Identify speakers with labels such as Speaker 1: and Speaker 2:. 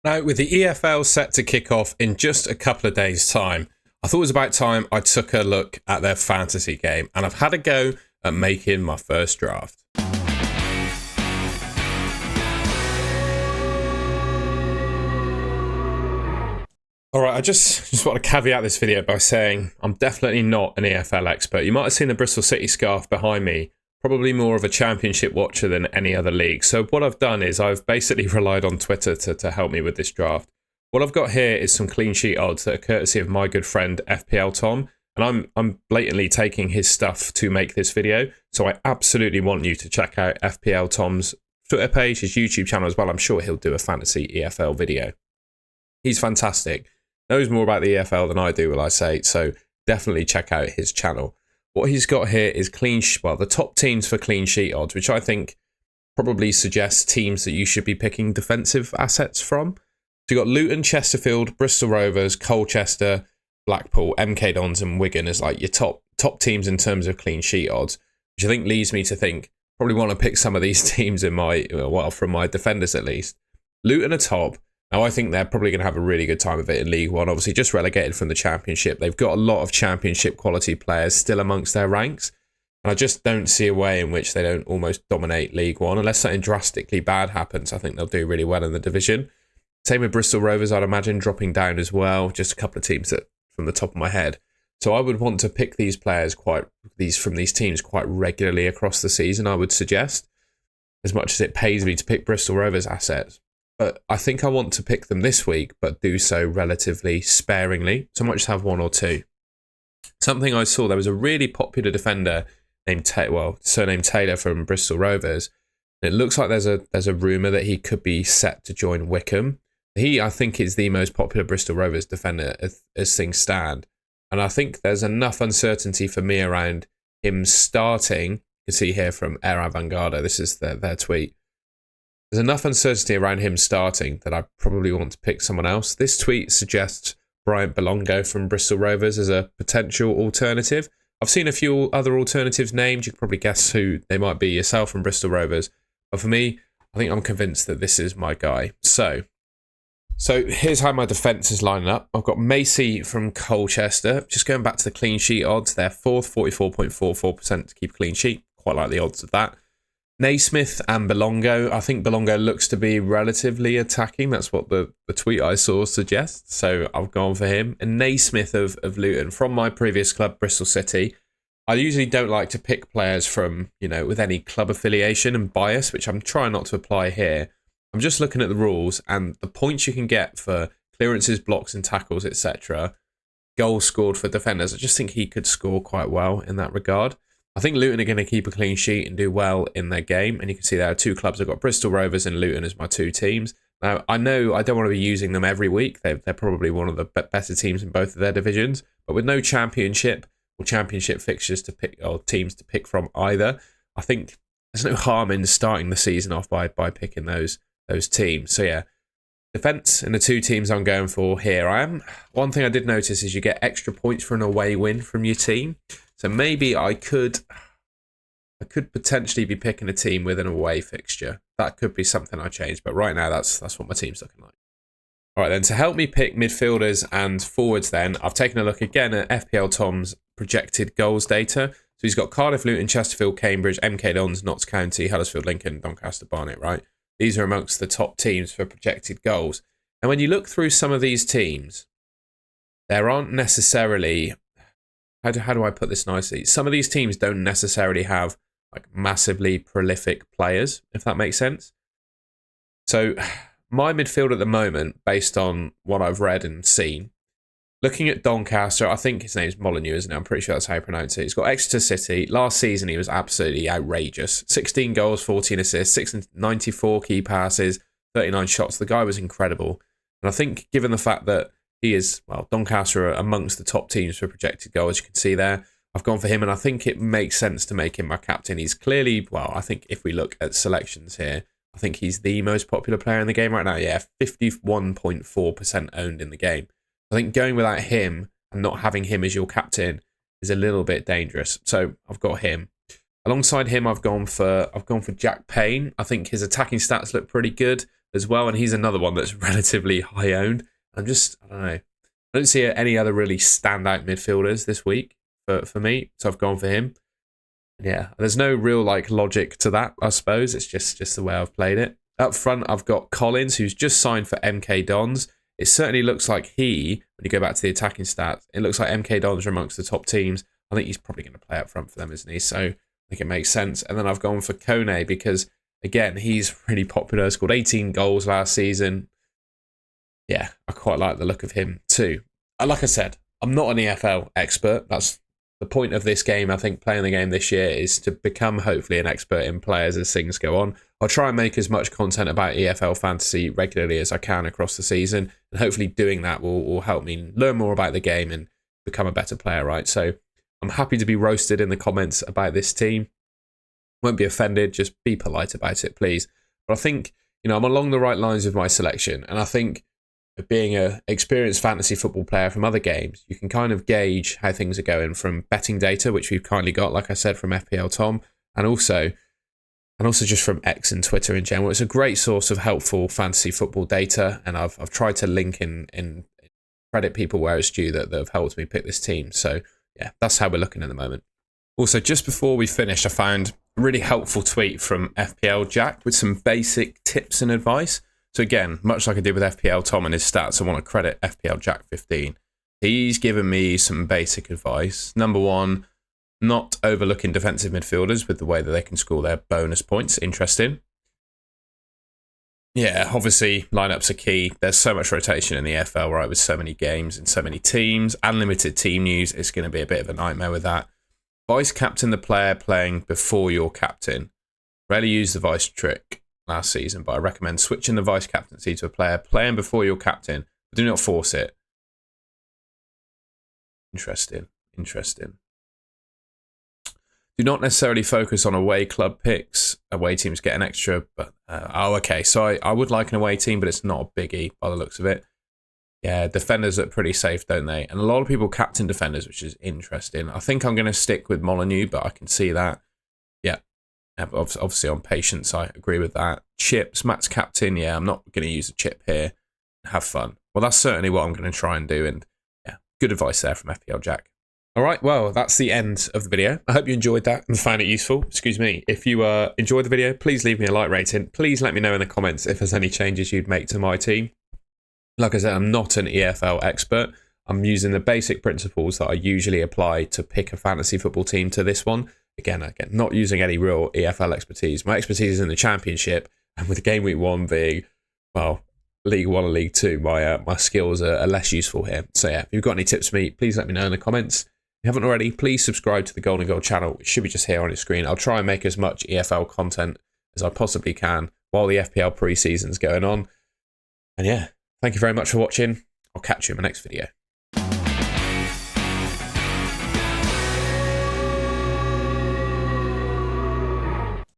Speaker 1: Now, with the EFL set to kick off in just a couple of days' time, I thought it was about time I took a look at their fantasy game, and I've had a go at making my first draft. All right, I just want to caveat this video by saying I'm definitely not an EFL expert. You might have seen the Bristol City scarf behind me, probably more of a championship watcher than any other league. So what I've done is I've basically relied on Twitter to help me with this draft. What I've got here is some clean sheet odds that are courtesy of my good friend FPL Tom, and I'm blatantly taking his stuff to make this video. So I absolutely want you to check out FPL Tom's Twitter page, his YouTube channel as well. I'm sure he'll do a fantasy EFL video. He's fantastic. Knows more about the EFL than I do, will I say. So definitely check out his channel. What he's got here is the top teams for clean sheet odds, which I think probably suggests teams that you should be picking defensive assets from. So you've got Luton, Chesterfield, Bristol Rovers, Colchester, Blackpool, MK Dons and Wigan as like your top teams in terms of clean sheet odds, which I think leads me to think probably want to pick some of these teams from my defenders at least. Luton are top. Now, I think they're probably going to have a really good time of it in League One. Obviously, just relegated from the Championship. They've got a lot of Championship quality players still amongst their ranks. And I just don't see a way in which they don't almost dominate League One. Unless something drastically bad happens, I think they'll do really well in the division. Same with Bristol Rovers, I'd imagine, dropping down as well. Just a couple of teams that from the top of my head. So I would want to pick these players from these teams quite regularly across the season, I would suggest. As much as it pays me to pick Bristol Rovers assets. But I think I want to pick them this week, but do so relatively sparingly. So I might just have one or two. Something I saw, there was a really popular defender surnamed Taylor from Bristol Rovers. And it looks like there's a rumour that he could be set to join Wickham. He, I think, is the most popular Bristol Rovers defender as things stand. And I think there's enough uncertainty for me around him starting. You can see here from Air Avangard, this is their tweet. There's enough uncertainty around him starting that I probably want to pick someone else. This tweet suggests Bryant Belongo from Bristol Rovers as a potential alternative. I've seen a few other alternatives named. You can probably guess who they might be yourself from Bristol Rovers. But for me, I think I'm convinced that this is my guy. So here's how my defence is lining up. I've got Macy from Colchester. Just going back to the clean sheet odds. They're fourth, 44.44% to keep a clean sheet. Quite like the odds of that. Naismith and Belongo. I think Belongo looks to be relatively attacking. That's what the tweet I saw suggests. So I've gone for him. And Naismith of Luton, from my previous club, Bristol City. I usually don't like to pick players from, with any club affiliation and bias, which I'm trying not to apply here. I'm just looking at the rules and the points you can get for clearances, blocks and tackles, etc. Goals scored for defenders. I just think he could score quite well in that regard. I think Luton are going to keep a clean sheet and do well in their game. And you can see there are two clubs. I've got Bristol Rovers and Luton as my two teams. Now, I know I don't want to be using them every week. They're probably one of the better teams in both of their divisions. But with no championship or championship fixtures to pick or teams to pick from either, I think there's no harm in starting the season off by picking those teams. So yeah, defence in the two teams I'm going for here. One thing I did notice is you get extra points for an away win from your team. So maybe I could potentially be picking a team with an away fixture. That could be something I change, but right now that's what my team's looking like. All right, then, to help me pick midfielders and forwards then, I've taken a look again at FPL Tom's projected goals data. So he's got Cardiff, Luton, Chesterfield, Cambridge, MK Dons, Notts County, Huddersfield, Lincoln, Doncaster, Barnet, right? These are amongst the top teams for projected goals. And when you look through some of these teams, there aren't necessarily... How do I put this nicely? Some of these teams don't necessarily have like massively prolific players, if that makes sense. So my midfield at the moment, based on what I've read and seen, looking at Doncaster, I think his name's Molyneux, isn't it? I'm pretty sure that's how you pronounce it. He's got Exeter City. Last season, he was absolutely outrageous. 16 goals, 14 assists, 94 key passes, 39 shots. The guy was incredible. And I think given the fact that he is, Doncaster are amongst the top teams for projected goals, you can see there. I've gone for him, and I think it makes sense to make him my captain. He's clearly, I think if we look at selections here, I think he's the most popular player in the game right now. Yeah, 51.4% owned in the game. I think going without him and not having him as your captain is a little bit dangerous. So I've got him. Alongside him, I've gone for Jack Payne. I think his attacking stats look pretty good. as well, and he's another one that's relatively high owned. I don't know. I don't see any other really standout midfielders this week for me, so I've gone for him. Yeah, there's no real logic to that, I suppose. It's just the way I've played it. Up front, I've got Collins, who's just signed for MK Dons. It certainly looks like when you go back to the attacking stats, it looks like MK Dons are amongst the top teams. I think he's probably going to play up front for them, isn't he? So I think it makes sense. And then I've gone for Kone because, again, he's really popular. Scored 18 goals last season. Yeah, I quite like the look of him too. Like I said, I'm not an EFL expert. That's the point of this game. I think playing the game this year is to become hopefully an expert in players as things go on. I'll try and make as much content about EFL Fantasy regularly as I can across the season, and hopefully doing that will help me learn more about the game and become a better player, right? So I'm happy to be roasted in the comments about this team. Won't be offended, just be polite about it, please. But I think, I'm along the right lines with my selection, and I think being an experienced fantasy football player from other games, you can kind of gauge how things are going from betting data, which we've kindly got, like I said, from FPL Tom, and also just from X and Twitter in general. It's a great source of helpful fantasy football data, and I've tried to link in credit people where it's due that have helped me pick this team. So yeah, that's how we're looking at the moment. Also, just before we finish, I found a really helpful tweet from FPL Jack with some basic tips and advice. So again, much like I did with FPL Tom and his stats, I want to credit FPL Jack 15. He's given me some basic advice. Number one, not overlooking defensive midfielders with the way that they can score their bonus points. Interesting. Yeah, obviously, lineups are key. There's so much rotation in the EFL, right, with so many games and so many teams. Unlimited team news. It's going to be a bit of a nightmare with that. Vice captain the player playing before your captain. Rarely use the vice trick last season, but I recommend switching the vice captaincy to a player playing before your captain, but do not force it. Interesting. Do not necessarily focus on away club picks. Away teams get an extra, but okay. So I would like an away team, but it's not a biggie by the looks of it. Yeah, defenders look pretty safe, don't they? And a lot of people captain defenders, which is interesting. I think I'm going to stick with Molyneux, but I can see that. Yeah, obviously on patience, I agree with that. Chips, Matt's captain. Yeah, I'm not going to use a chip here. Have fun. Well, that's certainly what I'm going to try and do. And yeah, good advice there from FPL Jack. All right, well, that's the end of the video. I hope you enjoyed that and found it useful. Excuse me. If you enjoyed the video, please leave me a like rating. Please let me know in the comments if there's any changes you'd make to my team. Like I said, I'm not an EFL expert. I'm using the basic principles that I usually apply to pick a fantasy football team to this one. Again, not using any real EFL expertise. My expertise is in the Championship, and with game week 1 being, well, League 1 and League 2, my skills are less useful here. So yeah, if you've got any tips for me, please let me know in the comments. If you haven't already, please subscribe to the Golden Goal channel. It should be just here on your screen. I'll try and make as much EFL content as I possibly can while the FPL pre-season's going on. And yeah, thank you very much for watching. I'll catch you in my next video.